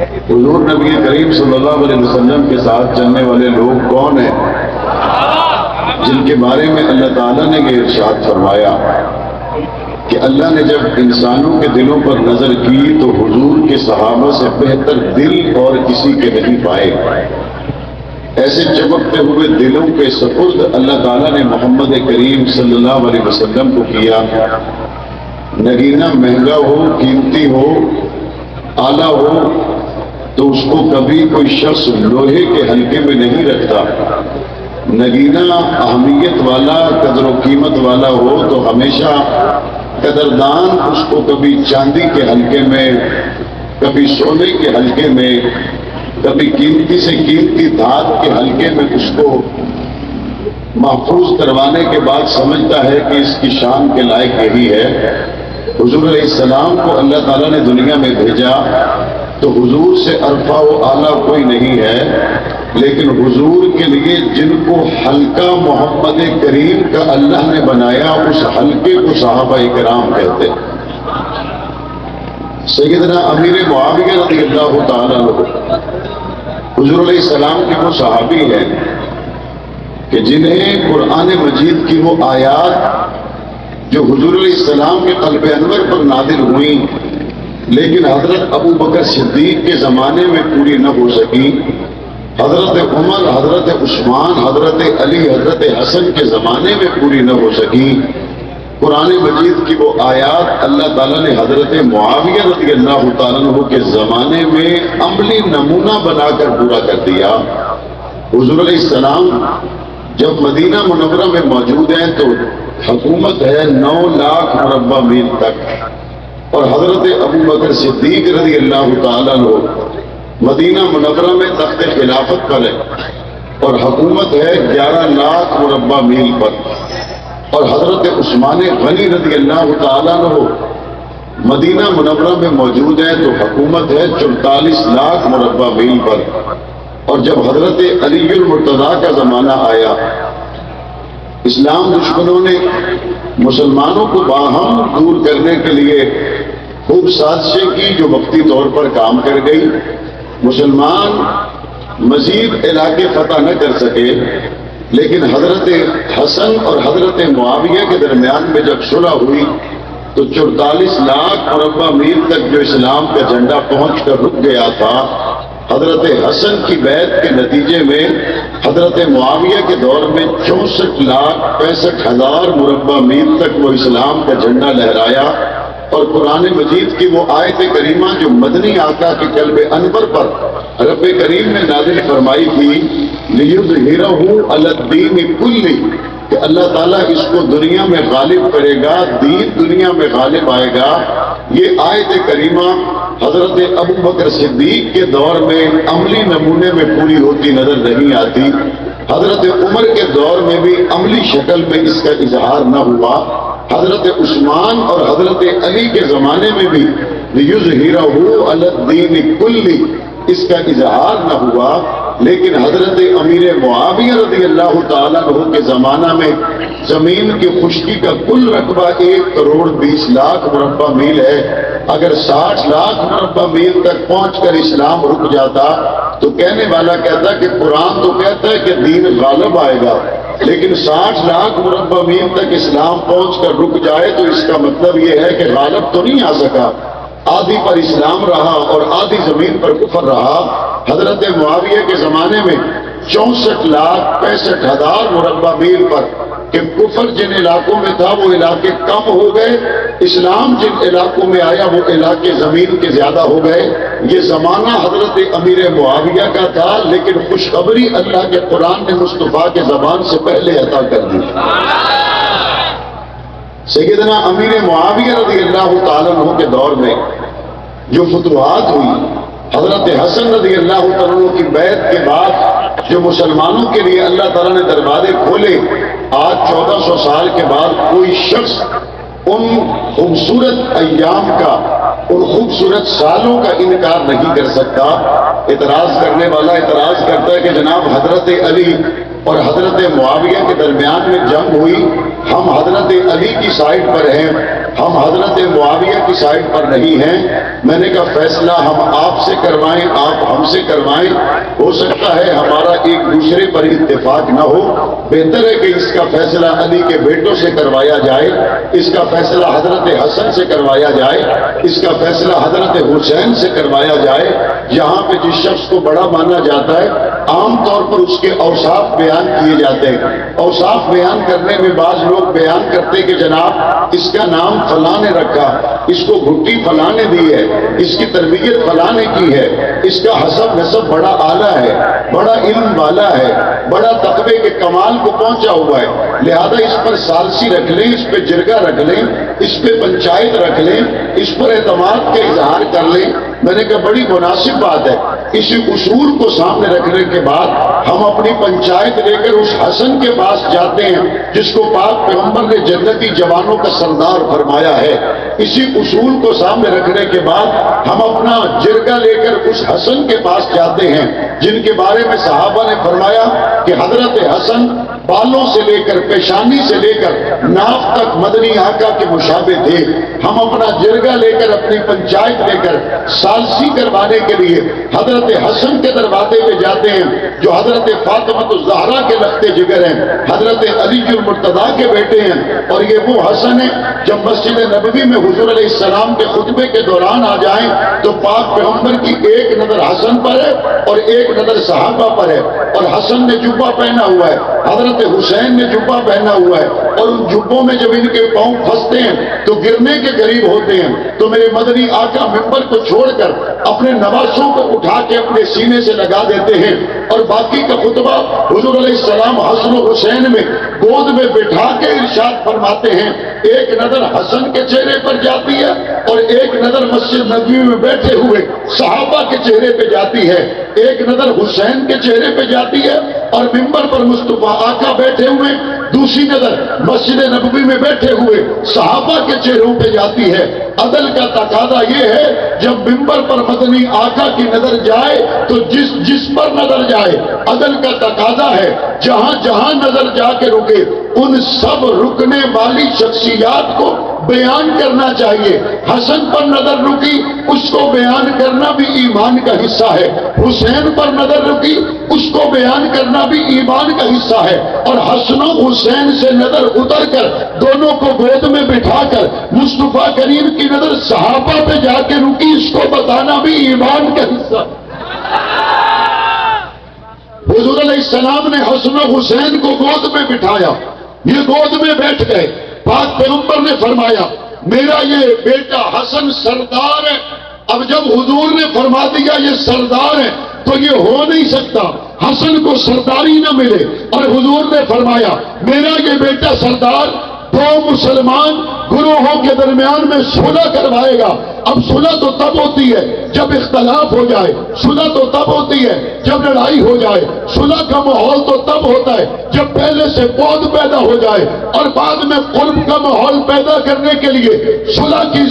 حضور نبی کریم صلی اللہ علیہ وسلم کے ساتھ چلنے والے لوگ کون ہیں جن کے بارے میں اللہ تعالیٰ نے یہ ارشاد فرمایا کہ اللہ نے جب انسانوں کے دلوں پر نظر کی تو حضور کے صحابہ سے بہتر دل اور کسی کے نہیں پائے۔ ایسے چمکتے ہوئے دلوں کے سپرد اللہ تعالیٰ نے محمد کریم صلی اللہ علیہ وسلم کو کیا۔ نگینہ مہنگا ہو، قیمتی ہو، اعلیٰ ہو تو اس کو کبھی کوئی شخص لوہے کے حلقے میں نہیں رکھتا۔ نگینہ اہمیت والا، قدر و قیمت والا ہو تو ہمیشہ قدردان اس کو کبھی چاندی کے حلقے میں، کبھی سونے کے حلقے میں، کبھی قیمتی سے قیمتی دھات کے حلقے میں اس کو محفوظ کروانے کے بعد سمجھتا ہے کہ اس کی شان کے لائق یہی ہے۔ حضور علیہ السلام کو اللہ تعالیٰ نے دنیا میں بھیجا تو حضور سے ارفع و اعلیٰ کوئی نہیں ہے، لیکن حضور کے لیے جن کو حلقہ محمد کریم کا اللہ نے بنایا اس حلقے کو صحابہ کرام کہتے ہیں۔ سیدنا امیر معاویہ رضی اللہ تعالیٰ عنہ حضور علیہ السلام کے وہ صحابی ہیں کہ جنہیں قرآن مجید کی وہ آیات جو حضور علیہ السلام کے قلب انور پر نازل ہوئیں لیکن حضرت ابو بکر صدیق کے زمانے میں پوری نہ ہو سکی، حضرت عمر، حضرت عثمان، حضرت علی، حضرت حسن کے زمانے میں پوری نہ ہو سکی، قرآن مجید کی وہ آیات اللہ تعالیٰ نے حضرت معاویہ رضی اللہ تعالیٰ عنہ کے زمانے میں عملی نمونہ بنا کر پورا کر دیا۔ حضور علیہ السلام جب مدینہ منورہ میں موجود ہیں تو حکومت ہے 9 لاکھ مربع میل تک، اور حضرت ابو بکر صدیق رضی اللہ تعالیٰ عنہ مدینہ منورہ میں تخت خلافت پر ہے اور حکومت ہے 11 لاکھ مربع میل پر، اور حضرت عثمان غنی رضی اللہ تعالیٰ عنہ مدینہ منورہ میں موجود ہیں تو حکومت ہے 44 لاکھ مربع میل پر۔ اور جب حضرت علی المرتضیٰ کا زمانہ آیا، اسلام دشمنوں نے مسلمانوں کو باہم دور کرنے کے لیے خوب سازشیں کی جو وقتی طور پر کام کر گئی۔ مسلمان مزید علاقے فتح نہ کر سکے، لیکن حضرت حسن اور حضرت معاویہ کے درمیان میں جب صلح ہوئی تو 44 لاکھ مربع میل تک جو اسلام کا جھنڈا پہنچ کر رک گیا تھا، حضرت حسن کی بیعت کے نتیجے میں حضرت معاویہ کے دور میں 64,65,000 مربع میل تک وہ اسلام کا جھنڈا لہرایا، اور قرآن مجید کی وہ آیت کریمہ جو مدنی آقا کے قلب انور پر رب کریم نے نازل فرمائی تھی، لِيُظْهِرَهُ عَلَى الدِّينِ كُلِّهِ، کہ اللہ تعالیٰ اس کو دنیا میں غالب کرے گا، دین دنیا میں غالب آئے گا۔ یہ آیت کریمہ حضرت ابو بکر صدیق کے دور میں عملی نمونے میں پوری ہوتی نظر نہیں آتی، حضرت عمر کے دور میں بھی عملی شکل میں اس کا اظہار نہ ہوا، حضرت عثمان اور حضرت علی کے زمانے میں بھی لِيُظْهِرَهُ عَلَى الدِّينِ كُلِّهِ اس کا اظہار نہ ہوا، لیکن حضرت امیر معاویہ رضی اللہ تعالیٰ عنہ کے زمانہ میں زمین کی خشکی کا کل رقبہ 1,20 لاکھ مربع میل ہے۔ اگر 60 لاکھ مربع میل تک پہنچ کر اسلام رک جاتا تو کہنے والا کہتا کہ قرآن تو کہتا ہے کہ دین غالب آئے گا، لیکن 60 لاکھ مربع میل تک اسلام پہنچ کر رک جائے تو اس کا مطلب یہ ہے کہ غالب تو نہیں آ سکا، آدھی پر اسلام رہا اور آدھی زمین پر کفر رہا۔ حضرت معاویہ کے زمانے میں 64,65,000 مربع میل پر کہ کفر جن علاقوں میں تھا وہ علاقے کم ہو گئے، اسلام جن علاقوں میں آیا وہ علاقے زمین کے زیادہ ہو گئے۔ یہ زمانہ حضرت امیر معاویہ کا تھا، لیکن خوشخبری اللہ کے قرآن نے مصطفیٰ کے زبان سے پہلے عطا کر دی۔ سیدنا امیر معاویہ رضی اللہ تعالیٰ عنہ کے دور میں جو فتوحات ہوئی، حضرت حسن رضی اللہ تعالیٰ عنہ کی بیعت کے بعد جو مسلمانوں کے لیے اللہ تعالیٰ نے دروازے کھولے، آج 1400 سال کے بعد کوئی شخص ان خوبصورت ایام کا، ان خوبصورت سالوں کا انکار نہیں کر سکتا۔ اعتراض کرنے والا اعتراض کرتا ہے کہ جناب حضرت علی اور حضرت معاویہ کے درمیان میں جنگ ہوئی، ہم حضرت علی کی سائٹ پر ہیں، ہم حضرت معاویہ کی سائڈ پر نہیں ہیں. میں نے کہا فیصلہ ہم آپ سے کروائیں, آپ ہم سے کروائیں, ہو سکتا ہے ہمارا ایک دوسرے پر اتفاق نہ ہو, بہتر ہے کہ اس کا فیصلہ علی کے بیٹوں سے کروایا جائے, اس کا فیصلہ حضرت حسن سے کروایا جائے, اس کا فیصلہ حضرت حسین سے کروایا جائے. یہاں پہ جس شخص کو بڑا مانا جاتا ہے عام طور پر اس کے اوصاف بیان کیے جاتے ہیں. اوصاف بیان کرنے میں بعض لوگ بیان کرتے کہ جناب اس کا نام فلاں نے رکھا, اس کو گھٹی فلاں نے دی ہے, اس کی تربیت فلاں نے کی ہے, اس کا حسب نسب بڑا اعلیٰ ہے, بڑا علم والا ہے, بڑا تقوی کے کمال کو پہنچا ہوا ہے, لہذا اس پر ثالثی رکھ لیں, اس پہ جرگہ رکھ لیں, اس پہ پنچایت رکھ لیں, اس پر اعتماد کا اظہار کر لیں. میں نے کہا بڑی مناسب بات ہے. اسی اصول کو سامنے رکھنے کے بعد ہم اپنی پنچایت لے کر اس حسن کے پاس جاتے ہیں جس کو پاک پیغمبر نے جنتی جوانوں کا سردار فرمایا ہے. اسی اصول کو سامنے رکھنے کے بعد ہم اپنا جرگہ لے کر اس حسن کے پاس جاتے ہیں جن کے بارے میں صحابہ نے فرمایا کہ حضرت حسن بالوں سے لے کر پیشانی سے لے کر ناف تک مدنی آقا کے مشابہ تھے. ہم اپنا جرگہ لے کر اپنی پنچایت لے کر ثالثی کروانے کے لیے حضرت حسن کے دروازے پہ جاتے ہیں جو حضرت فاطمہ الزہرا کے لخت جگر ہیں, حضرت علی المرتضیٰ کے بیٹے ہیں. اور یہ وہ حسن ہے جب مسجد نبوی میں حضور علیہ السلام کے خطبے کے دوران آ جائیں تو پاک پیغمبر کی ایک نظر حسن پر ہے اور ایک نظر صحابہ پر ہے, اور حسن نے جبہ پہنا ہوا ہے, حضرت حسین نے جبہ پہنا ہوا ہے, اور ان جبوں میں جب ان کے پاؤں پھنستے ہیں تو گرنے کے قریب ہوتے ہیں تو میرے مدنی آقا ممبر کو چھوڑ کر اپنے نواسوں کو اٹھا کے اپنے سینے سے لگا دیتے ہیں اور باقی کا خطبہ حضور علیہ السلام حسن و حسین میں گود میں بٹھا کے ارشاد فرماتے ہیں. ایک نظر حسن کے چہرے پر جاتی ہے اور ایک نظر مسجد نبوی میں بیٹھے ہوئے صحابہ کے چہرے پہ جاتی ہے, ایک نظر حسین کے چہرے پہ جاتی ہے اور ممبر پر مصطفیٰ آقا بیٹھے ہوئے, دوسری نظر مسجد نبوی میں بیٹھے ہوئے صحابہ کے چہروں پہ جاتی ہے. عدل کا تقاضا یہ ہے جب ممبر پر مدنی آقا کی نظر جائے تو جس پر نظر جائے, عدل کا تقاضا ہے جہاں جہاں نظر جا کے رکے ان سب رکنے والی شخصیات کو بیان کرنا چاہیے. حسن پر نظر رکی, اس کو بیان کرنا بھی ایمان کا حصہ ہے. حسین پر نظر رکی, اس کو بیان کرنا بھی ایمان کا حصہ ہے. اور حسن و حسین سے نظر اتر کر دونوں کو گود میں بٹھا کر مصطفیٰ کریم کی نظر صحابہ پہ جا کے رکی, اس کو بتانا بھی ایمان کا حصہ. حضور علیہ السلام نے حسن و حسین کو گود میں بٹھایا, یہ گود میں بیٹھ گئے. پاک پیغمبر نے فرمایا میرا یہ بیٹا حسن سردار ہے. اب جب حضور نے فرما دیا یہ سردار ہے تو یہ ہو نہیں سکتا حسن کو سرداری نہ ملے, اور حضور نے فرمایا میرا یہ بیٹا سردار دو مسلمان گروہوں کے درمیان میں صلح کروائے گا. اب صلح تو تب ہوتی ہے جب اختلاف ہو جائے, صلح تو تب ہوتی ہے جب لڑائی ہو جائے, صلح کا ماحول تو تب ہوتا ہے جب پہلے سے پود پیدا ہو جائے اور بعد میں قرب کا ماحول پیدا کرنے کے لیے صلح کی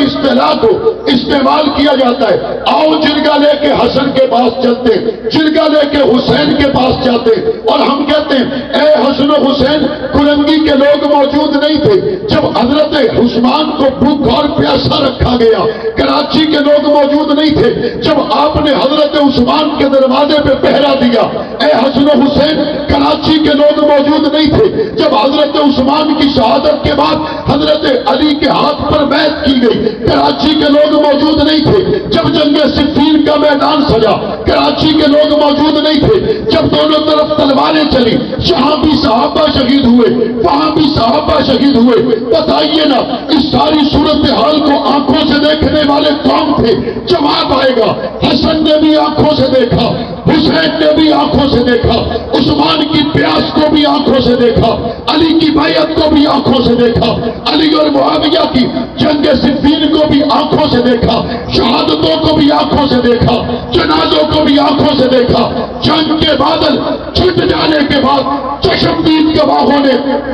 اصطلاح کو استعمال کیا جاتا ہے. آؤ جرگہ لے کے حسن کے پاس چلتے, جرگہ لے کے حسین کے پاس جاتے اور ہم کہتے ہیں اے حسن و حسین, کلنگی کے لوگ موجود نہیں تھے جب حضرت عثمان کو بھوک اور پیاسا رکھا گیا, کراچی کے لوگ موجود نہیں تھے جب آپ نے حضرت عثمان کے دروازے پہ پہرا دیا. اے حسن و حسین, کراچی کے لوگ موجود نہیں تھے جب حضرت عثمان کی شہادت کے بعد حضرت علی کے ہاتھ پر بیعت کی گئی, کراچی کے لوگ موجود نہیں تھے جب جنگ صفین کا میدان سجا, کراچی کے لوگ موجود نہیں تھے جب دونوں طرف تلواریں چلی, جہاں بھی صحابہ شہید ہوئے وہاں بھی صحابہ شہید ہوئے. بتائیے نا اس ساری صورتحال کو آنکھوں سے دیکھنے والے کون تھے؟ جواب آئے گا حسن نے بھی آنکھوں سے دیکھا, حسین نے بھی آنکھوں سے دیکھا, عثمان کی پیاس کو بھی آنکھوں سے دیکھا, علی کی بیعت کو بھی آنکھوں سے دیکھا, علی اور معاویہ کی جنگ صفین کو بھی آنکھوں سے دیکھا, شہادتوں کو بھی آنکھوں سے دیکھا, جنازوں کو بھی آنکھوں سے دیکھا. جنگ کے بادل چھٹ جانے کے بعد چشمدید گواہوں نے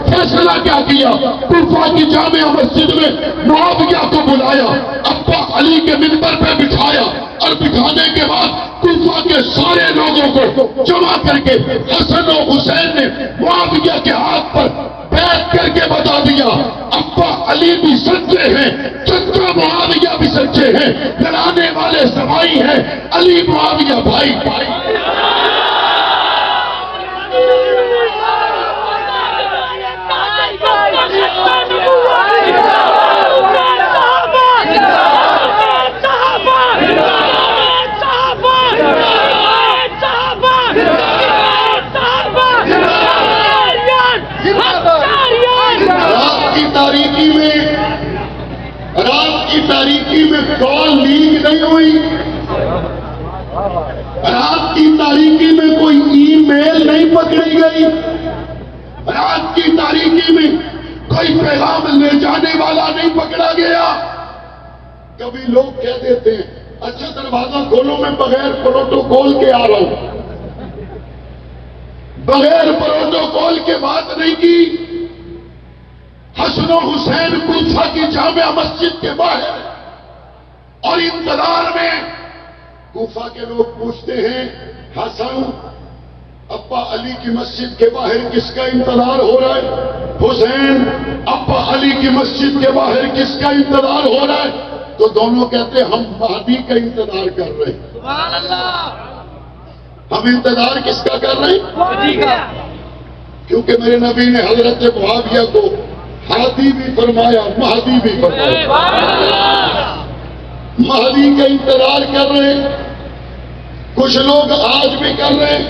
فیصلہ کیا کیا؟ کوفہ کی جامع مسجد میں معاویہ کو بلایا, ابا علی کے منبر پہ بٹھایا اور بٹھانے کے بعد کوفہ کے سارے لوگوں کو جمع کر کے حسن و حسین نے معاویہ کے ہاتھ پر بیعت کر کے بتا دیا ابا علی بھی سچے ہیں، چچا معاویہ بھی سچے ہیں، لڑانے والے سوائی ہیں، علی معاویہ بھائی بھائی۔ رات کی تاریکی میں کال لیک نہیں ہوئی، رات کی تاریکی میں کوئی ای میل نہیں پکڑی گئی، رات کی تاریکی میں کوئی پیغام لے جانے والا نہیں پکڑا گیا۔ کبھی لوگ کہہ دیتے ہیں اچھا دروازہ کھولو، میں بغیر پروٹوکول کے آ رہا ہوں۔ بغیر پروٹوکول کے بات نہیں کی۔ حسن و حسین کوفہ کی جامع مسجد کے باہر اور انتظار میں، کوفہ کے لوگ پوچھتے ہیں حسن ابا علی کی مسجد کے باہر کس کا انتظار ہو رہا ہے؟ حسین ابا علی کی مسجد کے باہر کس کا انتظار ہو رہا ہے؟ تو دونوں کہتے ہیں ہم مہدی کا انتظار کر رہے ہیں۔ سبحان اللہ! ہم انتظار کس کا کر رہے ہیں؟ مہدی کا۔ کیونکہ میرے نبی نے حضرت معاویہ کو ہادی بھی فرمایا، مہدی بھی فرمایا۔ مہدی کا انتظار کر رہے ہیں، کچھ لوگ آج بھی کر رہے ہیں،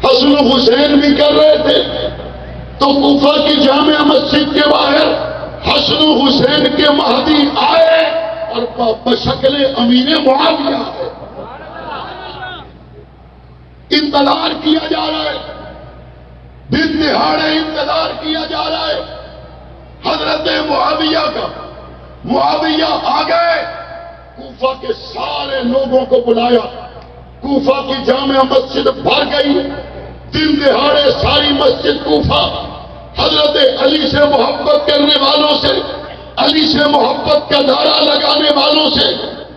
حسن و حسین بھی کر رہے تھے، تو کوفہ کی جامع مسجد کے باہر حسن و حسین کے مہدی آئے اور بشکل امین معاویہ آئے۔ انتظار کیا جا رہا ہے، دن دہاڑے انتظار کیا جا رہا ہے حضرت معاویہ کا۔ معاویہ آ گئے، کوفہ کے سارے لوگوں کو بلایا، کوفہ کی جامع مسجد بھر گئی، دن دہاڑے ساری مسجد کوفہ حضرت علی سے محبت کرنے والوں سے، علی سے محبت کا نعرہ لگانے والوں سے،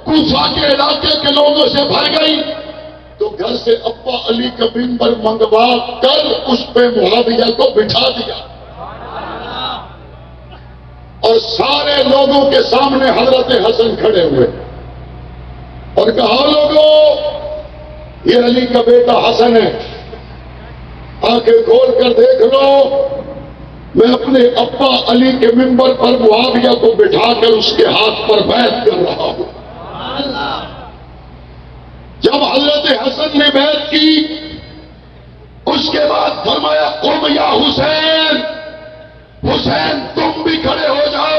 کوفہ کے علاقے کے لوگوں سے بھر گئی۔ تو گھر سے ابا علی کا منبر منگوا کر اس پہ معاویہ کو بٹھا دیا، اور سارے لوگوں کے سامنے حضرت حسن کھڑے ہوئے اور کہا لوگوں یہ علی کا بیٹا حسن ہے، آنکھیں کھول کر دیکھ لو، میں اپنے ابا علی کے منبر پر معاویہ کو بٹھا کر اس کے ہاتھ پر بیعت کر رہا ہوں۔ جب حضرت حسن نے بیعت کی، اس کے بعد فرمایا قم یا حسین، حسین تم بھی کھڑے ہو جاؤ،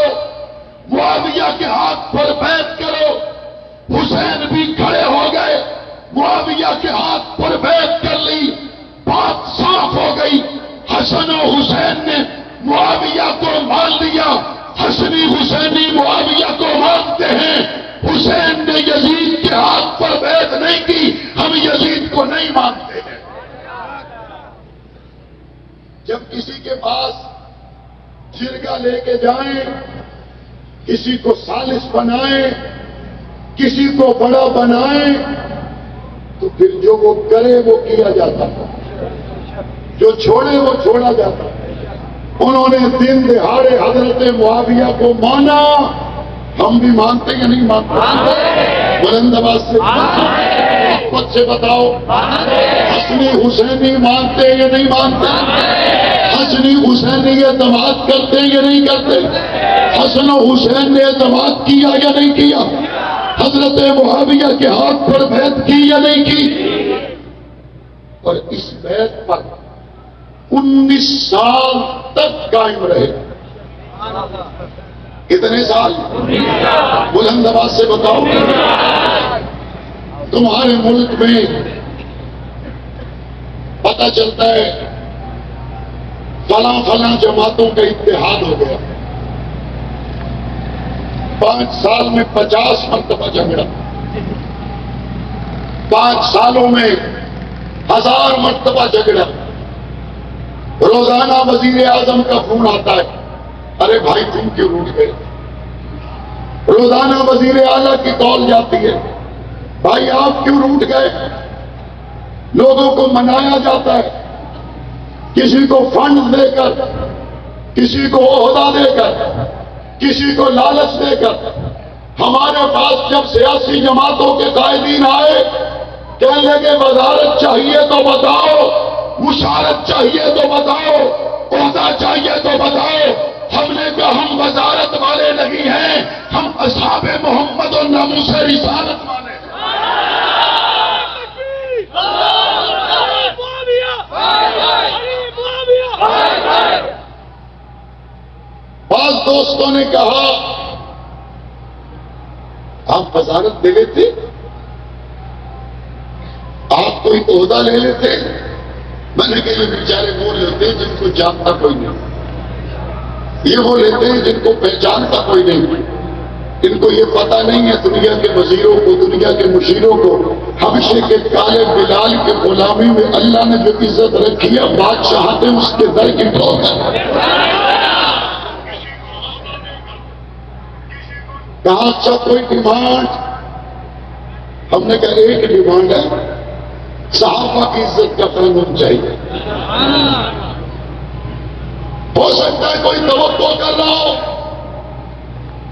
معاویہ کے ہاتھ پر بیعت کرو۔ حسین بھی کھڑے ہو گئے، معاویہ کے ہاتھ پر بیعت کر لی، بات صاف ہو گئی۔ حسن و حسین نے معاویہ کو مان لیا، حسنی حسینی معاویہ کو مانتے ہیں۔ حسین نے یزید کے ہاتھ پر بیعت نہیں کی، ہم یزید کو نہیں مانتے ہیں۔ جب کسی کے پاس جرگہ لے کے جائیں، کسی کو ثالث بنائیں، کسی کو بڑا بنائیں، تو پھر جو وہ کرے وہ کیا جاتا ہے، جو چھوڑے وہ چھوڑا جاتا ہے۔ انہوں نے دن دہاڑے حضرت معاویہ کو مانا، ہم بھی مانتے یا نہیں مانتے؟ بلند آواز سے محبت سے بتاؤ، حسنی حسینی مانتے یا نہیں مانتے؟ حسنی حسینی اعتماد کرتے یا نہیں کرتے؟ حسن و حسین نے اعتماد کیا یا نہیں کیا؟ حضرت معاویہ کے ہاتھ پر بیعت کی یا نہیں کی؟ اور اس بیعت پر 19 سال تک قائم رہے۔ کتنے سال؟ بلند آواز سے بتاؤ۔ تمہارے ملک میں پتہ چلتا ہے فلاں فلاں جماعتوں کا اتحاد ہو گیا، 5 سال میں 50 مرتبہ جھگڑا، 5 سالوں میں 1000 مرتبہ جھگڑا۔ روزانہ وزیر اعظم کا فون آتا ہے، ارے بھائی تم کیوں روٹ گئے؟ روزانہ وزیر اعلیٰ کی کال جاتی ہے، بھائی آپ کیوں روٹ گئے؟ لوگوں کو منایا جاتا ہے، کسی کو فنڈ دے کر کسی کو عہدہ دے کر، کسی کو لالچ دے کر. ہمارے پاس جب سیاسی جماعتوں کے قائدین آئے، کہنے لگے وزارت چاہیے تو بتاؤ، مشارت چاہیے تو بتاؤ، عہدہ چاہیے تو بتاؤ. ہم نے کہا ہم وزارت والے نہیں ہیں، ہم اصحاب محمد اور ناموس رسالت والے ہیں. بعض دوستوں نے کہا آپ وزارت دے لیتے، آپ کوئی عہدہ لے لیتے. میں نے کہا یہ بیچارے وہ لیتے ہیں جن کو جانتا کوئی نہیں، یہ وہ لیتے ہیں جن کو پہچانتا کوئی نہیں. ان کو یہ پتہ نہیں ہے دنیا کے وزیروں کو، دنیا کے مشیروں کو، حبشے کے کالے بلال کے غلامی میں اللہ نے جو عزت رکھی ہے، بادشاہتیں اس کے در کی ٹھوکر. کہاں اچھا کوئی ڈیمانڈ؟ ہم نے کہا ایک ڈیمانڈ ہے، صحابہ کی عزت کا قانون چاہیے. ہو سکتا ہے کوئی توقع کر رہا ہو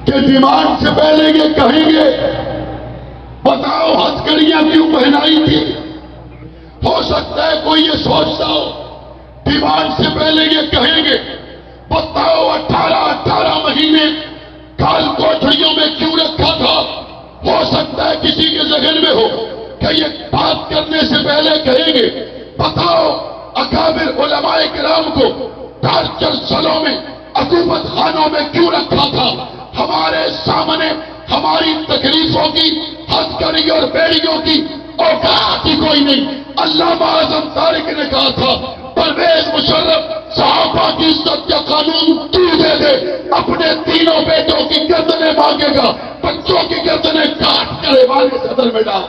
کہ ڈیمانڈ سے پہلے یہ کہیں گے بتاؤ ہتھکڑیاں کیوں پہنائی تھی. ہو سکتا ہے کوئی یہ سوچتا ہو ڈیمانڈ سے پہلے یہ کہیں گے بتاؤ 18 مہینے کال کوٹھڑیوں میں کیوں رکھا تھا. ہو سکتا ہے کسی کے ذہن میں ہو کہ یہ بات کرنے سے پہلے کہیں گے بتاؤ اکابر علماء کرام کو ٹارچر سلوں میں، عقوبت خانوں میں کیوں رکھا تھا. ہمارے سامنے ہماری تکلیفوں کی، ہتھکڑی اور بیڑیوں کی اوقات ہی کوئی نہیں. علامہ اعظم طارق نے کہا تھا پرویز مشرف صحابہ کی عزت کا قانون تو دے دے، اپنے تینوں بیٹوں کی گردنیں مانگے گا، بچوں کی گردنیں کاٹ کر ایوان صدر میں ڈال.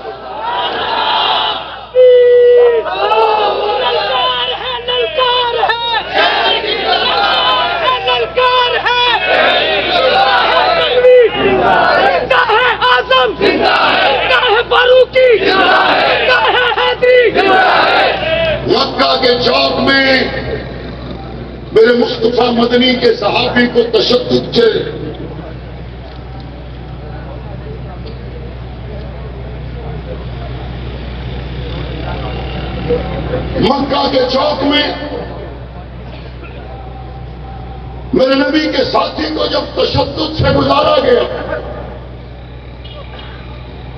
مکہ کے چوک میں میرے مصطفیٰ مدنی کے صحابی کو تشدد سے مکہ کے چوک میں میرے نبی کے ساتھی کو جب تشدد سے گزارا گیا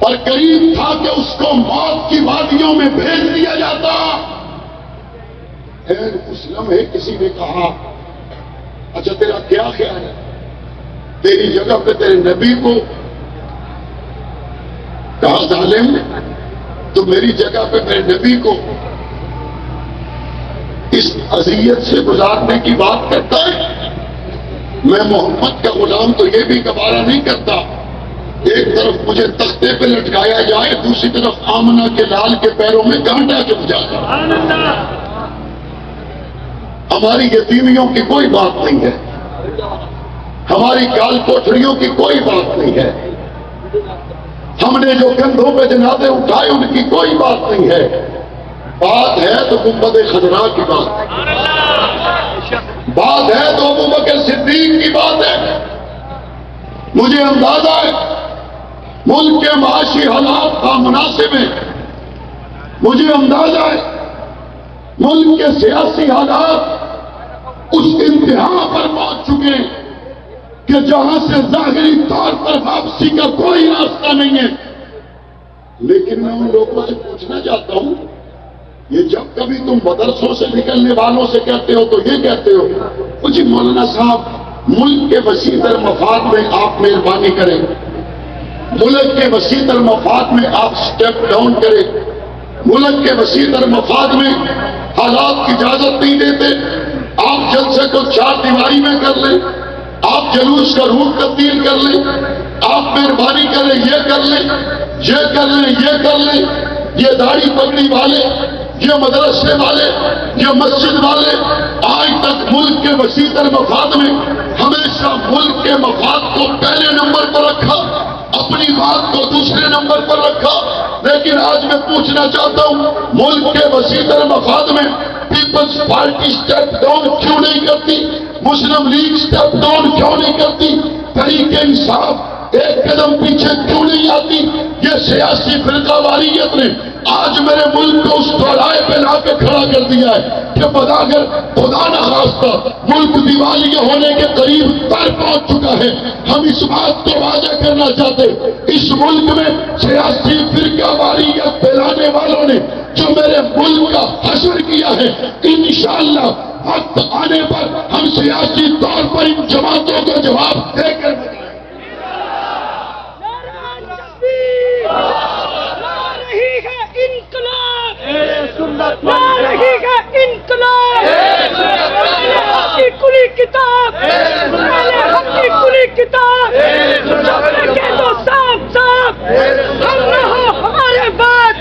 اور قریب تھا کہ اس کو موت کی وادیوں میں بھیج دیا جاتا، اس لمحے کسی نے کہا اچھا تیرا کیا خیال ہے، تیری جگہ پہ تیرے نبی کو کہا ظالم، تو میری جگہ پہ میرے نبی کو اس اذیت سے گزارنے کی بات کرتا ہے. میں محمد کا غلام تو یہ بھی گوارا نہیں کرتا ایک طرف مجھے تختے پہ لٹکایا جائے، دوسری طرف آمنہ کے لال کے پیروں میں کانٹا چبھ جائے. ہماری یتیمیوں کی کوئی بات نہیں ہے، ہماری کال کوٹھڑیوں کی کوئی بات نہیں ہے، ہم نے جو کندھوں پہ جنازے اٹھائے ان کی کوئی بات نہیں ہے. بات ہے تو گنبد خضرا کی بات ہے تو ابو بکر صدیق کی بات ہے. مجھے اندازہ ہے ملک کے معاشی حالات کا مناسب ہے، مجھے اندازہ ہے ملک کے سیاسی حالات اس انتہا پر پہنچ چکے کہ جہاں سے ظاہری طور پر واپسی کا کوئی راستہ نہیں ہے. لیکن میں ان لوگوں سے پوچھنا چاہتا ہوں، یہ جب کبھی تم مدرسوں سے نکلنے والوں سے کہتے ہو تو یہ کہتے ہو جی مولانا صاحب ملک کے وسیع تر مفاد میں آپ مہربانی کریں، ملک کے وسیع تر مفاد میں آپ سٹیپ ڈاؤن کریں، ملک کے وسیع تر مفاد میں حالات کی اجازت نہیں دیتے، آپ جلسے کو 4 دیواری میں کر لیں، آپ جلوس کا روٹ تبدیل کر لیں، آپ مہربانی کریں یہ کر لیں، یہ کر لیں، یہ کر لیں. یہ داڑھی پگڑی والے، یہ مدرسے والے، یہ مسجد والے آج تک ملک کے وسیع تر مفاد میں ہمیشہ ملک کے مفاد کو پہلے نمبر پر رکھا، اپنی بات کو دوسرے نمبر پر رکھا. لیکن آج میں پوچھنا چاہتا ہوں ملک کے وسیع تر مفاد میں پیپلز پارٹی اسٹیپ ڈاؤن کیوں نہیں کرتی؟ مسلم لیگ اسٹیپ ڈاؤن کیوں نہیں کرتی؟ تحریک انصاف ایک قدم پیچھے کیوں نہیں آتی؟ یہ سیاسی فرقہ واریت نے آج میرے ملک کو اس چوراہے پہ لا کے کھڑا کر دیا ہے کہ اگر خدا نہ خواستہ ملک دیوالیہ ہونے کے قریب تر پہنچ چکا ہے، ہم اس بات کو واضح کرنا چاہتے اس ملک میں سیاسی فرقہ واریت پھیلانے والوں نے جو میرے ملک کا حشر کیا ہے، انشاءاللہ وقت آنے پر ہم سیاسی طور پر ان جماعتوں کا جواب دے کر بتائیں۔ کلی کتاب کلی کتاب صاف صاف ہم نہ ہو ہمارے بات۔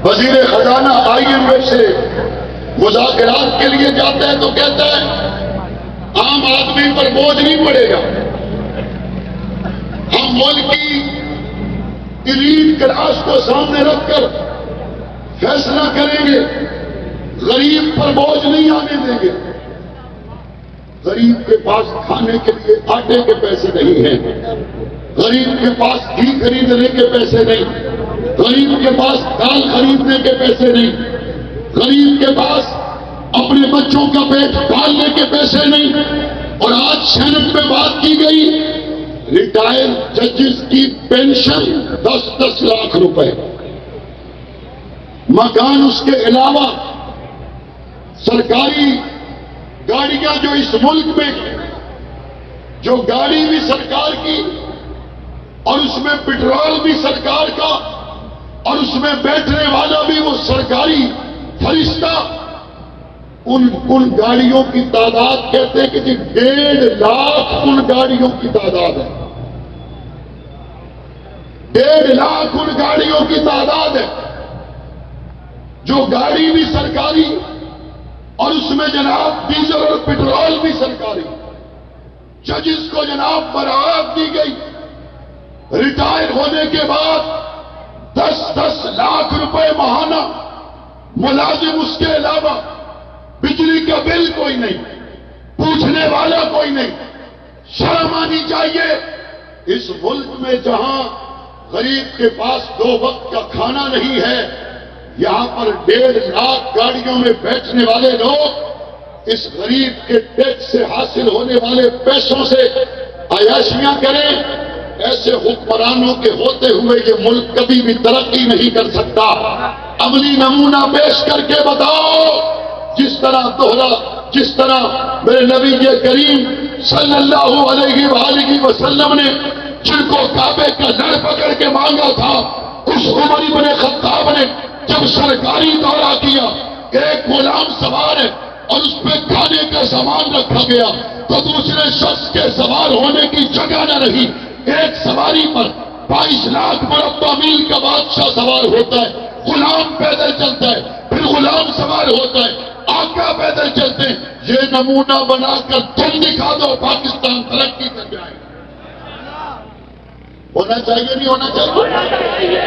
وزیر خزانہ IMF سے مذاکرات کے لیے جاتا ہے تو کہتا ہے عام آدمی پر بوجھ نہیں پڑے گا، ہم ملک کی ایلیٹ کلاس کو سامنے رکھ کر فیصلہ کریں گے، غریب پر بوجھ نہیں آنے دیں گے۔ غریب کے پاس کھانے کے لیے آٹے کے پیسے نہیں ہیں، غریب کے پاس گھی خریدنے کے پیسے نہیں، غریب کے پاس دال خریدنے کے پیسے نہیں، غریب کے پاس اپنے بچوں کا پیٹ پالنے کے پیسے نہیں۔ اور آج سینٹ میں بات کی گئی ریٹائر ججز کی پینشن 10-10 لاکھ روپے، مکان اس کے علاوہ سرکاری گاڑیاں جو اس ملک میں جو گاڑی بھی سرکار کی اور اس میں پٹرول بھی سرکار کا اور اس میں بیٹھنے والا بھی وہ سرکاری فرشتہ، ان گاڑیوں کی تعداد کہتے ہیں کہ جی 1.5 لاکھ ان گاڑیوں کی تعداد ہے، 1.5 لاکھ ان گاڑیوں کی تعداد ہے جو گاڑی بھی سرکاری اور اس میں جناب ڈیزل اور پٹرول بھی سرکاری۔ ججز کو جناب برآمد دی گئی، ریٹائر ہونے کے بعد 10-10 لاکھ روپے ماہانہ، ملازم اس کے علاوہ، بجلی کا بل کوئی نہیں، پوچھنے والا کوئی نہیں۔ شرم آنی چاہیے اس ملک میں جہاں غریب کے پاس 2 وقت کا کھانا نہیں ہے، یہاں پر 1.5 لاکھ گاڑیوں میں بیٹھنے والے لوگ اس غریب کے ٹیکس سے حاصل ہونے والے پیسوں سے عیاشیاں کریں۔ ایسے حکمرانوں کے ہوتے ہوئے یہ ملک کبھی بھی ترقی نہیں کر سکتا۔ عملی نمونہ پیش کر کے بتاؤ، جس طرح میرے نبی کریم صلی اللہ علیہ وآلہ وسلم نے جن کو کعبے کا لڑ پکڑ کے مانگا تھا، اس عمر بن خطاب نے جب سرکاری دورہ کیا، ایک غلام سوار ہے اور اس پہ کھانے کا سامان رکھا گیا تو دوسرے شخص کے سوار ہونے کی جگہ نہ رہی۔ ایک سواری پر 22 لاکھ مربع میل کا بادشاہ سوار ہوتا ہے، غلام پیدل چلتا ہے، پھر غلام سوار ہوتا ہے، آقا پیدل چلتے ہیں۔ یہ نمونہ بنا کر تم دکھا دو، پاکستان ترقی کر جائے۔ ہونا چاہیے نہیں ہونا چاہیے؟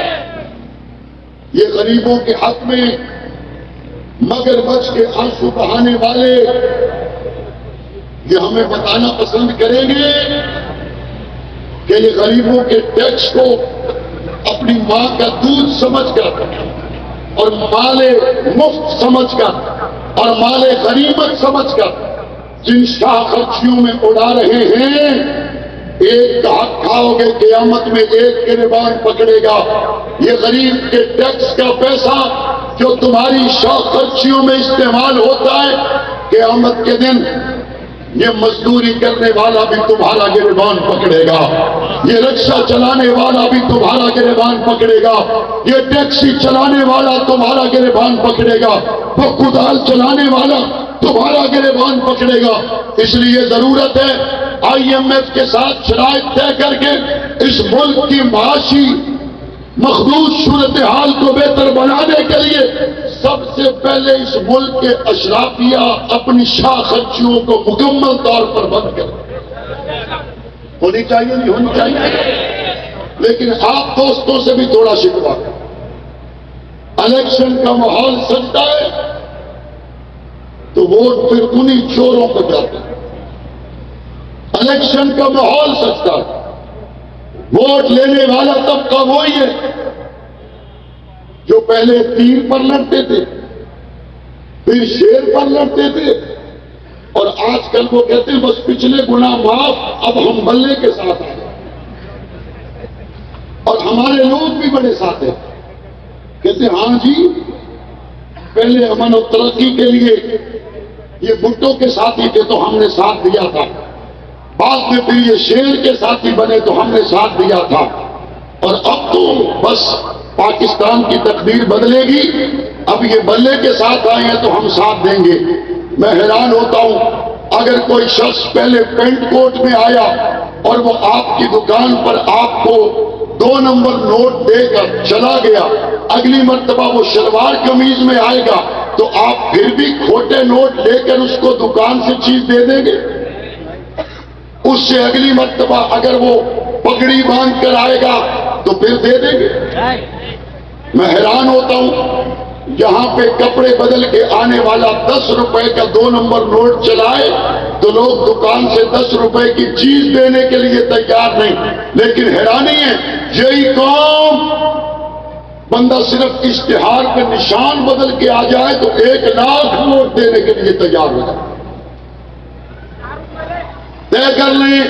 یہ غریبوں کے حق میں مگر بچ کے آنسو بہانے والے یہ ہمیں بتانا پسند کریں گے کہ یہ غریبوں کے ٹیکس کو اپنی ماں کا دودھ سمجھ کر اور مال مفت سمجھ کر اور مال غنیمت سمجھ کر جن شاہ خرچیوں میں اڑا رہے ہیں، ایک کا حق کھاؤ گے قیامت میں ایک گریبان پکڑے گا۔ یہ غریب کے ٹیکس کا پیسہ جو تمہاری شاہ خرچیوں میں استعمال ہوتا ہے، قیامت کے دن یہ مزدوری کرنے والا بھی تمہارا گریبان پکڑے گا، یہ رکشہ چلانے والا بھی تمہارا گریبان پکڑے گا، یہ ٹیکسی چلانے والا تمہارا گریبان پکڑے گا، وہ کدال چلانے والا تمہارا گریبان پکڑے گا۔ اس لیے ضرورت ہے IMF کے ساتھ شرائط طے کر کے اس ملک کی معاشی مخدوش صورتحال کو بہتر بنانے کے لیے سب سے پہلے اس ملک کے اشرافیہ اپنی شاہ خرچیوں کو مکمل طور پر بند کریں۔ ہونی چاہیے نہیں ہونی چاہیے؟ لیکن آپ دوستوں سے بھی تھوڑا شکوہ، الیکشن کا ماحول سجتا ہے تو ووٹ پھر انہی چوروں کو جاتا ہے۔ الیکشن کا ماحول سجتا ہے، ووٹ لینے والا طبقہ وہی ہے جو پہلے تیر پر لڑتے تھے، پھر شیر پر لڑتے تھے، اور آج کل وہ کہتے ہیں بس پچھلے گناہ معاف، اب ہم بلے کے ساتھ آئے، اور ہمارے لوگ بھی بڑے ساتھ ہیں، کہتے ہیں ہاں جی پہلے امن و ترقی کے لیے یہ بھٹو کے ساتھی تھے تو ہم نے ساتھ دیا تھا، بعد میں پھر یہ شیر کے ساتھی بنے تو ہم نے ساتھ دیا تھا، اور اب تو بس پاکستان کی تقدیر بدلے گی، اب یہ بلے کے ساتھ آئے ہیں تو ہم ساتھ دیں گے۔ میں حیران ہوتا ہوں اگر کوئی شخص پہلے پینٹ کوٹ میں آیا اور وہ آپ کی دکان پر آپ کو 2 نمبر نوٹ دے کر چلا گیا، اگلی مرتبہ وہ شلوار قمیض میں آئے گا تو آپ پھر بھی کھوٹے نوٹ لے کر اس کو دکان سے چیز دے دیں گے؟ اس سے اگلی مرتبہ اگر وہ پگڑی باندھ کر آئے گا تو پھر دے دیں گے۔ میں حیران ہوتا ہوں یہاں پہ کپڑے بدل کے آنے والا 10 روپے کا 2 نمبر نوٹ چلائے تو لوگ دکان سے 10 روپے کی چیز دینے کے لیے تیار نہیں، لیکن حیرانی ہے یہی قوم بندہ صرف اشتہار کے نشان بدل کے آ جائے تو 1 لاکھ نوٹ دینے کے لیے تیار ہو جائے۔ طے کر لیں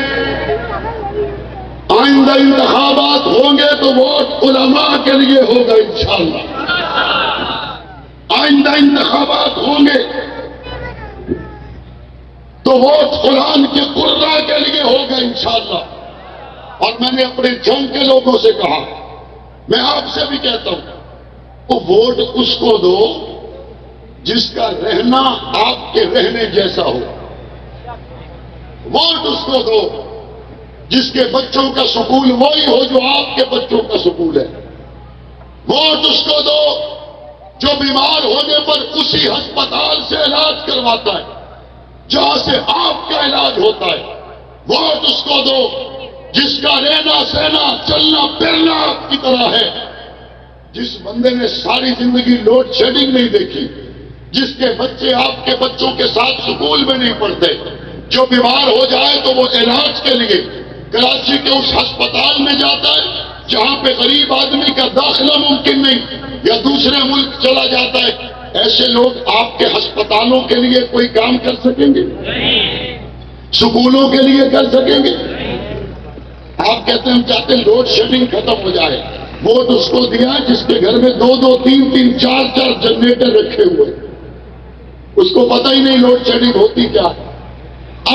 آئندہ انتخابات ہوں گے تو ووٹ علماء کے لیے ہوگا انشاءاللہ، آئندہ انتخابات ہوں گے تو ووٹ قرآن کے قرآن کے لیے ہوگا انشاءاللہ۔ اور میں نے اپنے جنگ کے لوگوں سے کہا، میں آپ سے بھی کہتا ہوں وہ ووٹ اس کو دو جس کا رہنا آپ کے رہنے جیسا ہو، ووٹ اس کو دو جس کے بچوں کا سکول وہی ہو جو آپ کے بچوں کا سکول ہے، ووٹ اس کو دو جو بیمار ہونے پر اسی ہسپتال سے علاج کرواتا ہے جہاں سے آپ کا علاج ہوتا ہے، ووٹ اس کو دو جس کا رہنا سہنا چلنا پھرنا آپ کی طرح ہے، جس بندے نے ساری زندگی لوڈ شیڈنگ نہیں دیکھی، جس کے بچے آپ کے بچوں کے ساتھ سکول میں نہیں پڑھتے، جو بیمار ہو جائے تو وہ علاج کے لیے کراچی کے اس ہسپتال میں جاتا ہے جہاں پہ غریب آدمی کا داخلہ ممکن نہیں، یا دوسرے ملک چلا جاتا ہے۔ ایسے لوگ آپ کے ہسپتالوں کے لیے کوئی کام کر سکیں گے؟ سکولوں کے لیے کر سکیں گے؟ آپ کہتے ہیں ہم چاہتے ہیں لوڈ شیڈنگ ختم ہو جائے، ووٹ اس کو دیا جس کے گھر میں 2-2 3-3 4-4 جنریٹر رکھے ہوئے، اس کو پتہ ہی نہیں لوڈ شیڈنگ ہوتی کیا ہے۔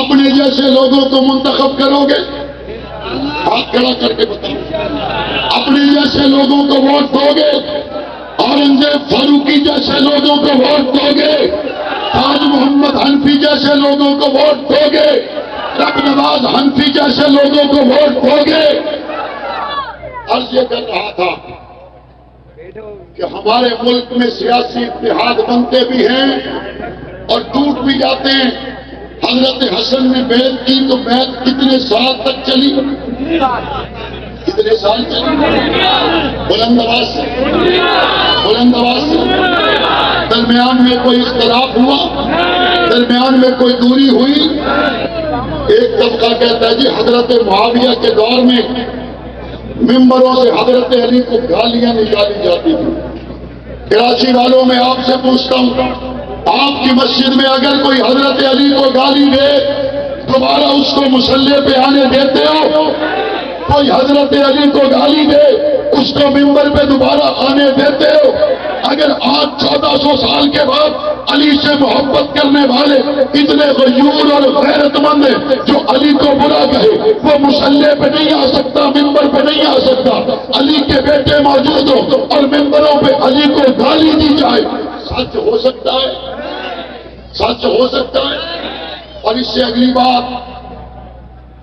اپنے جیسے لوگوں کو منتخب کرو گے؟ ہاتھ کھڑا کر کے بتاؤ، اپنے جیسے لوگوں کو ووٹ دو گے؟ اورنگزیب فاروقی جیسے لوگوں کو ووٹ دو گے؟ تاج محمد حنفی جیسے لوگوں کو ووٹ دو گے؟ رب نواز حنفی جیسے لوگوں کو ووٹ دو گے؟ عرض یہ کر رہا تھا کہ ہمارے ملک میں سیاسی اتحاد بنتے بھی ہیں اور ٹوٹ بھی جاتے ہیں۔ حضرت حسن نے بیعت کی تو بیعت کتنے سال تک چلی؟ کتنے سال چلی؟ بلند آواز سے، بلند آواز سے۔ درمیان میں کوئی اختلاف ہوا؟ درمیان میں کوئی دوری ہوئی؟ ایک طبقہ کہتا ہے جی حضرت معاویہ کے دور میں ممبروں سے حضرت علی کو گالیاں نکالی جاتی تھی۔ کراچی والوں میں آپ سے پوچھتا ہوں، آپ کی مسجد میں اگر کوئی حضرت علی کو گالی دے دوبارہ اس کو مصلی پہ آنے دیتے ہو؟ کوئی حضرت علی کو گالی دے اس کو ممبر پہ دوبارہ آنے دیتے ہو؟ اگر آج 1400 سال کے بعد علی سے محبت کرنے والے اتنے غیور اور غیرت مند ہیں جو علی کو برا کہے وہ مصلی پہ نہیں آ سکتا، ممبر پہ نہیں آ سکتا، علی کے بیٹے موجود ہو اور ممبروں پہ علی کو گالی دی جائے، سچ ہو سکتا ہے؟ سچ ہو سکتا ہے؟ اور اس سے اگلی بات،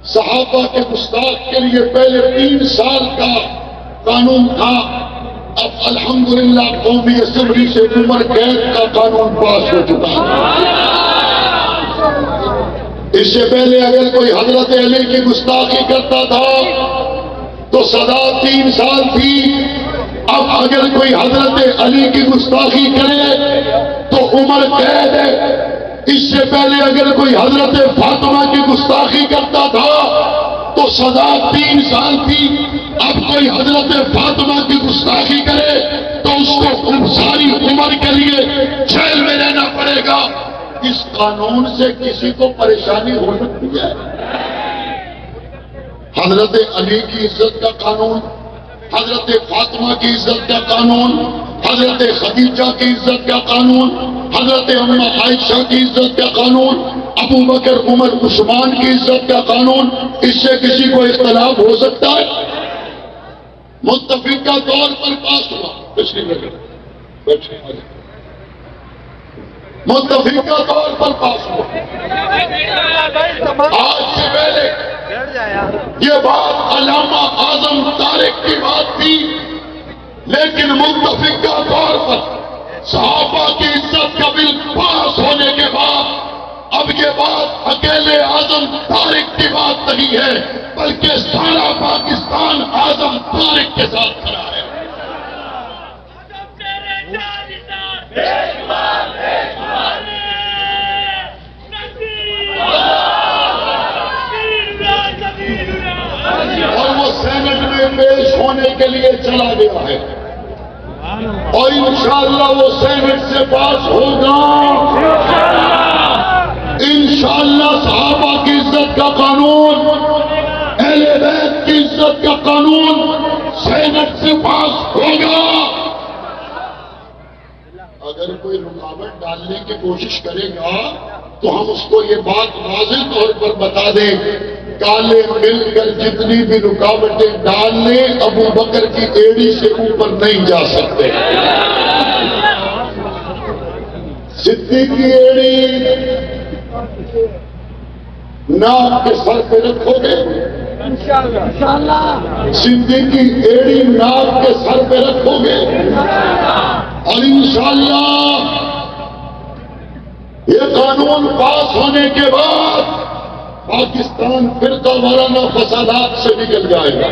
صحابہ کے گستاخ کے لیے پہلے 3 سال کا قانون تھا، اب الحمدللہ قومی اسمبلی سے عمر قید کا قانون پاس ہو چکا ہے۔ اس سے پہلے اگر کوئی حضرت علی کی گستاخی کرتا تھا تو سزا 3 سال تھی، اب اگر کوئی حضرت علی کی گستاخی کرے تو عمر قید ہے، اس سے پہلے اگر کوئی حضرت فاطمہ کی گستاخی کرتا تھا تو سزا 3 سال تھی، اب کوئی حضرت فاطمہ کی گستاخی کرے تو اس کو ساری عمر کے لیے جیل میں رہنا پڑے گا۔ اس قانون سے کسی کو پریشانی ہو سکتی ہے؟ حضرت علی کی عزت کا قانون، حضرت فاطمہ کی عزت کا قانون، حضرت خدیجہ کی عزت کا قانون، حضرت اماں عائشہ کی عزت کا قانون، ابو بکر عمر عثمان کی عزت کا قانون، اس سے کسی کو اختلاف ہو سکتا ہے؟ متفقہ طور پر پاس ہوا، متفقہ طور پر پاس ہوا۔ آج سے پہلے یہ بات علامہ اعظم طارق کی بات تھی، لیکن متفقہ طور پر صحابہ کی عزت کا بل پاس ہونے کے بعد اب یہ بات اکیلے اعظم طارق کی بات نہیں ہے، بلکہ سارا پاکستان اعظم طارق کے ساتھ کھڑا ہے۔ اور وہ سینٹ میں پیش ہونے کے لیے چلا گیا ہے، اور انشاءاللہ وہ سینٹ سے پاس ہوگا۔ انشاءاللہ صحابہ کی عزت کا قانون، اہل بیت کی عزت کا قانون سینٹ سے پاس ہوگا۔ اگر کوئی رکاوٹ ڈالنے کی کوشش کرے گا تو ہم اس کو یہ بات واضح طور پر بتا دیں، کالے مل کر جتنی بھی رکاوٹیں ڈال لیں ابو بکر کی ایڑی سے اوپر نہیں جا سکتے۔ صدیق کی ایڑی ناک کے سر پہ رکھو گے، صدیق کی ایڑی ناک کے سر پہ رکھو گے، اور انشاءاللہ یہ قانون پاس ہونے کے بعد پاکستان فرقہ وارانہ فسادات سے نکل جائے گا،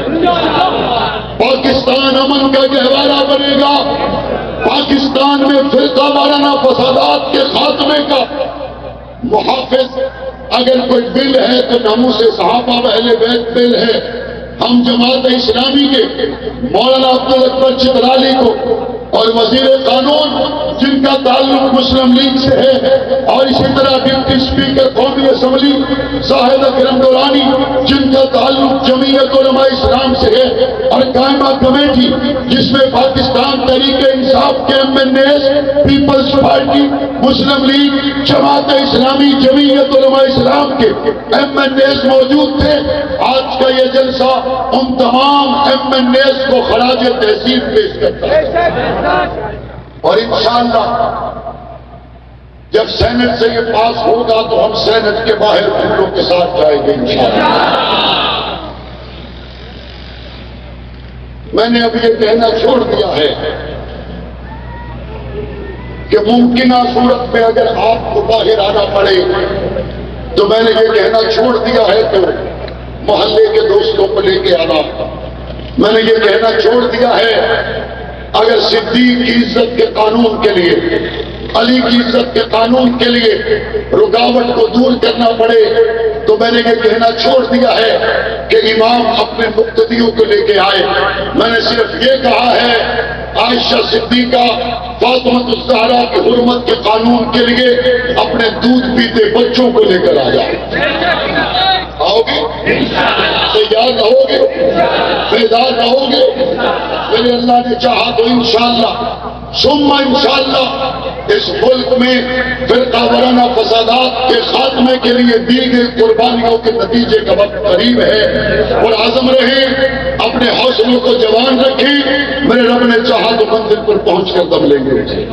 پاکستان امن کا گہوارہ بنے گا، پاکستان میں فرقہ وارانہ فسادات کے خاتمے کا محافظ اگر کوئی بل ہے تو ناموس صحابہ و اہل بیت بل ہے۔ ہم جماعت اسلامی کے مولانا عبدالاکبر چترالی کو اور وزیر قانون جن کا تعلق مسلم لیگ سے ہے، اور اسی طرح ڈپٹی اسپیکر قومی اسمبلی زاہد اکرم دورانی جن کا تعلق جمعیت علماء اسلام سے ہے، اور قائمہ کمیٹی جس میں پاکستان تحریک انصاف کے MNAs، پیپلز پارٹی، مسلم لیگ، جماعت اسلامی، جمعیت علماء اسلام کے MNAs موجود تھے۔ آج کا یہ جلسہ ان تمام MNAs کو خراج تحسین پیش کرتا ہے، اور انشاءاللہ جب سینٹ سے یہ پاس ہوگا تو ہم سینٹ کے باہر پھولوں کے ساتھ جائیں گے انشاءاللہ۔ میں نے اب یہ کہنا چھوڑ دیا ہے کہ ممکنہ صورت میں اگر آپ کو باہر آنا پڑے تو میں نے یہ کہنا چھوڑ دیا ہے کہ محلے کے دوستوں کو لے کے آنا۔ میں نے یہ کہنا چھوڑ دیا ہے اگر صدیق کی عزت کے قانون کے لیے، علی کی عزت کے قانون کے لیے رکاوٹ کو دور کرنا پڑے تو میں نے یہ کہنا چھوڑ دیا ہے کہ امام اپنے مقتدیوں کو لے کے آئے۔ میں نے صرف یہ کہا ہے عائشہ صدیقہ فاطمہ الزہرا کی حرمت کے قانون کے لیے اپنے دودھ پیتے بچوں کو لے کر آ جائے۔ آؤ گے؟ تیار رہو گے؟ بیدار رہو گے؟ میرے اللہ نے چاہا تو انشاءاللہ ثم انشاءاللہ اس ملک میں فرقہ وارانہ فسادات کے خاتمے کے لیے دی گئی قربانیوں کے نتیجے کا وقت قریب ہے، اور عزم رہیں، اپنے حوصلوں کو جوان رکھیں۔ میرے رب نے چاہا تو منزل پر پہنچ کر دم لیں گے۔